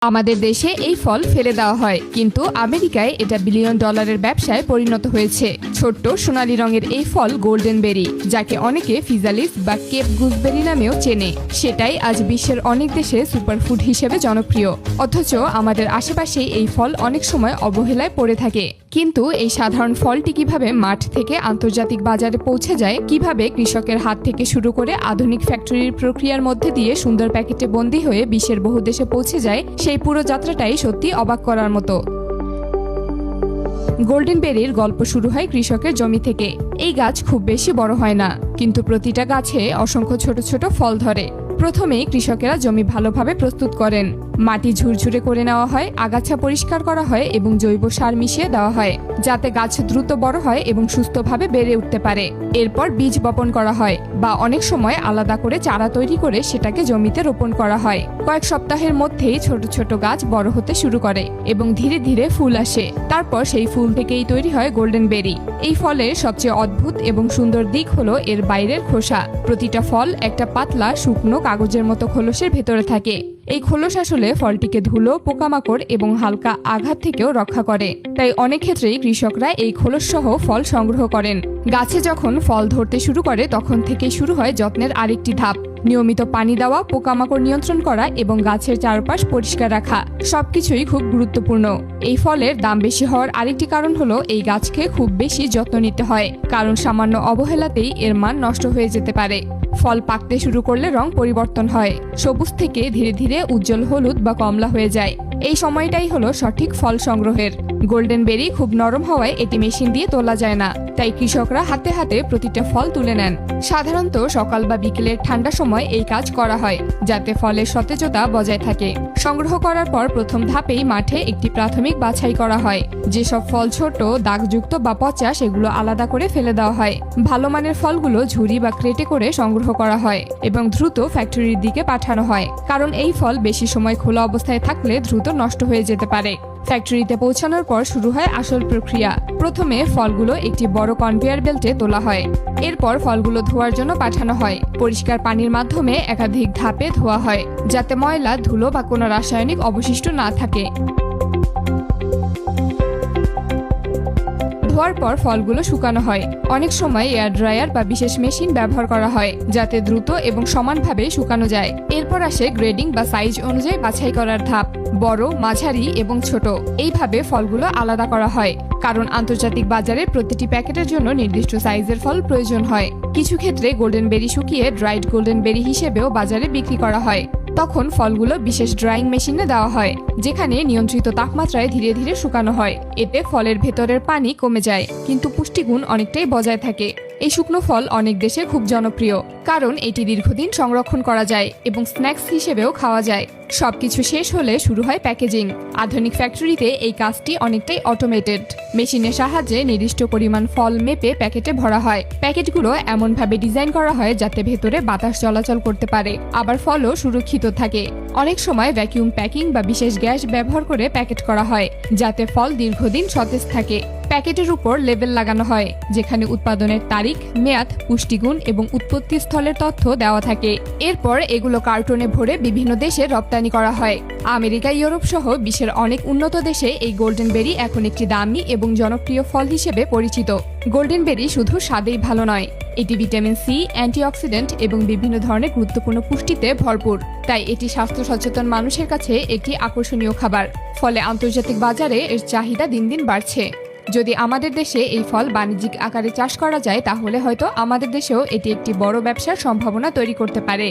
আমাদের দেশে এই ফল ফেলে দেওয়া হয়, কিন্তু আমেরিকায় এটা বিলিয়ন ডলারের ব্যবসায় পরিণত হয়েছে। ছোট্ট সোনালী রঙের এই ফল গোল্ডেন বেরি, যাকে অনেকে ফিজালিস বা কেপ গুজবেরি নামেও চেনে, সেটাই আজ বিশ্বের অনেক দেশে সুপারফুড হিসেবে জনপ্রিয়। অথচ আমাদের আশেপাশেই এই ফল অনেক সময় অবহেলায় পড়ে থাকে। কিন্তু এই সাধারণ ফলটি কিভাবে মাঠ থেকে আন্তর্জাতিক বাজারে পৌঁছে যায়, কিভাবে কৃষকের হাত থেকে শুরু করে আধুনিক ফ্যাক্টরির প্রক্রিয়ার মধ্যে দিয়ে সুন্দর প্যাকেটে বন্দী হয়ে বিশ্বের বহু দেশে পৌঁছে যায়, সেই পুরো যাত্রাটাই সত্যি অবাক করার মতো। গোল্ডেন বেরির গল্প শুরু হয় কৃষকের জমি থেকে। এই গাছ খুব বেশি বড় হয় না, কিন্তু প্রতিটা গাছে অসংখ্য ছোট ছোট ফল ধরে। প্রথমে কৃষকেরা জমি ভালোভাবে প্রস্তুত করেন। মাটি ঝুরঝুরে করে নেওয়া হয়, আগাছা পরিষ্কার করা হয় এবং জৈব সার মিশিয়ে দেওয়া হয়, যাতে গাছ দ্রুত বড় হয় এবং সুস্থভাবে বেড়ে উঠতে পারে। এরপর বীজ বপন করা হয়, বা অনেক সময় আলাদা করে চারা তৈরি করে সেটাকে জমিতে রোপণ করা হয়। কয়েক সপ্তাহের মধ্যেই ছোট ছোট গাছ বড় হতে শুরু করে এবং ধীরে ধীরে ফুল আসে। তারপর সেই ফুল থেকেই তৈরি হয় গোল্ডেন বেরি। এই ফলের সবচেয়ে অদ্ভুত এবং সুন্দর দিক হলো এর বাইরের খোসা। প্রতিটা ফল একটা পাতলা শুকনো কাগজের মতো খোলসের ভেতরে থাকে। এই খোলস আসলে ফলটিকে ধুলো, পোকামাকড় এবং হালকা আঘাত থেকেও রক্ষা করে। তাই অনেক ক্ষেত্রেই কৃষকরা এই খোলস সহ ফল সংগ্রহ করেন। গাছে যখন ফল ধরতে শুরু করে তখন থেকেই শুরু হয় যত্নের আরেকটি ধাপ। নিয়মিত পানি দেওয়া, পোকামাকড় নিয়ন্ত্রণ করা এবং গাছের চারপাশ পরিষ্কার রাখা সবকিছুই খুব গুরুত্বপূর্ণ। এই ফলের দাম বেশি হওয়ার আরেকটি কারণ হলো এই গাছকে খুব বেশি যত্ন নিতে হয়, কারণ সামান্য অবহেলাতেই এর মান নষ্ট হয়ে যেতে পারে। ফল পাকতে শুরু করলে রং পরিবর্তন হয়, সবুজ থেকে ধীরে ধীরে উজ্জ্বল হলুদ বা কমলা হয়ে যায়। এই সময়টাই হলো সঠিক ফল সংগ্রহের। গোল্ডেন বেরি খুব নরম হওয়ায় এটি মেশিন দিয়ে তোলা যায় না, তাই কৃষকরা হাতে হাতে প্রতিটা ফল তুলে নেন। সাধারণত সকাল বা বিকেলের ঠান্ডা সময় এই কাজ করা হয়, যাতে ফলের সতেজতা বজায় থাকে। সংগ্রহ করার পর প্রথম ধাপেই মাঠে একটি প্রাথমিক বাছাই করা হয়। যেসব ফল ছোট, দাগযুক্ত বা পচা, সেগুলো আলাদা করে ফেলে দেওয়া হয়। ভালো মানের ফলগুলো ঝুড়ি বা ক্রেটে করে সংগ্রহ করা হয় এবং দ্রুত ফ্যাক্টরির দিকে পাঠানো হয়, কারণ এই ফল বেশি সময় খোলা অবস্থায় থাকলে দ্রুত নষ্ট হয়ে যেতে পারে। ফ্যাক্টরিতে পৌঁছানোর পর শুরু হয় আসল প্রক্রিয়া। প্রথমে ফলগুলো একটি বড় কনভেয়ার বেল্টে তোলা হয়। এরপর ফলগুলো ধোয়ার জন্য পাঠানো হয়। পরিষ্কার পানির মাধ্যমে একাধিক ধাপে ধোয়া হয়, যাতে ময়লা, ধুলো বা কোনো রাসায়নিক অবশিষ্ট না থাকে। ধোয়ার পর ফলগুলো শুকানো হয়। অনেক সময় এয়ার ড্রায়ার বা বিশেষ মেশিন ব্যবহার করা হয়, যাতে দ্রুত এবং সমানভাবে শুকানো যায়। এরপর আসে গ্রেডিং বা সাইজ অনুযায়ী বাছাই করার ধাপ। বড়, মাঝারি এবং ছোট এইভাবে ফলগুলো আলাদা করা হয়, কারণ আন্তর্জাতিক বাজারে প্রতিটি প্যাকেটের জন্য নির্দিষ্ট সাইজের ফল প্রয়োজন হয়। কিছু ক্ষেত্রে গোল্ডেন বেরি শুকিয়ে ড্রাইড গোল্ডেন বেরি হিসেবেও বাজারে বিক্রি করা হয়। তখন ফলগুলো বিশেষ ড্রাইং মেশিনে দেওয়া হয়, যেখানে নিয়ন্ত্রিত তাপমাত্রায় ধীরে ধীরে শুকানো হয়। এতে ফলের ভেতরের পানি কমে যায়, কিন্তু পুষ্টিগুণ অনেকটাই বজায় থাকে। এই শুকনো ফল অনেক দেশে খুব জনপ্রিয়, কারণ এটি দীর্ঘদিন সংরক্ষণ করা যায় এবং স্ন্যাক্স হিসেবেও খাওয়া যায়। সবকিছু শেষ হলে শুরু হয় প্যাকেজিং। আধুনিক ফ্যাক্টরিতে এই কাজটি অনেকটাই অটোমেটেড। মেশিনের সাহায্যে নির্দিষ্ট পরিমাণ ফল মেপে প্যাকেটে ভরা হয়। প্যাকেটগুলো এমনভাবে ডিজাইন করা হয় যাতে ভেতরে বাতাস চলাচল করতে পারে, আবার ফলও সুরক্ষিত থাকে। অনেক সময় ভ্যাকুয়াম প্যাকিং বা বিশেষ গ্যাস ব্যবহার করে প্যাকেট করা হয়, যাতে ফল দীর্ঘদিন সতেজ থাকে। প্যাকেটের উপর লেবেল লাগানো হয়, যেখানে উৎপাদনের তারিখ, মেয়াদ, পুষ্টিগুণ এবং উৎপত্তি স্থলের তথ্য দেওয়া থাকে। এরপর এগুলো কার্টনে ভরে বিভিন্ন দেশে রপ্তানি করা হয়। আমেরিকা, ইউরোপ সহ বিশ্বের অনেক উন্নত দেশে এই গোল্ডেন বেরি এখন একটি দামি এবং জনপ্রিয় ফল হিসেবে পরিচিত। গোল্ডেন বেরি শুধু স্বাদেই ভালো নয়, এটি ভিটামিন সি, অ্যান্টিঅক্সিডেন্ট এবং বিভিন্ন ধরনের গুরুত্বপূর্ণ পুষ্টিতে ভরপুর। তাই এটি স্বাস্থ্য সচেতন মানুষের কাছে একটি আকর্ষণীয় খাবার। ফলে আন্তর্জাতিক বাজারে এর চাহিদা দিন দিন বাড়ছে। যদি আমাদের দেশে এই ফল বাণিজ্যিক আকারে চাষ করা যায়, তাহলে হয়তো আমাদের দেশেও এটি একটি বড় ব্যবসার সম্ভাবনা তৈরি করতে পারে।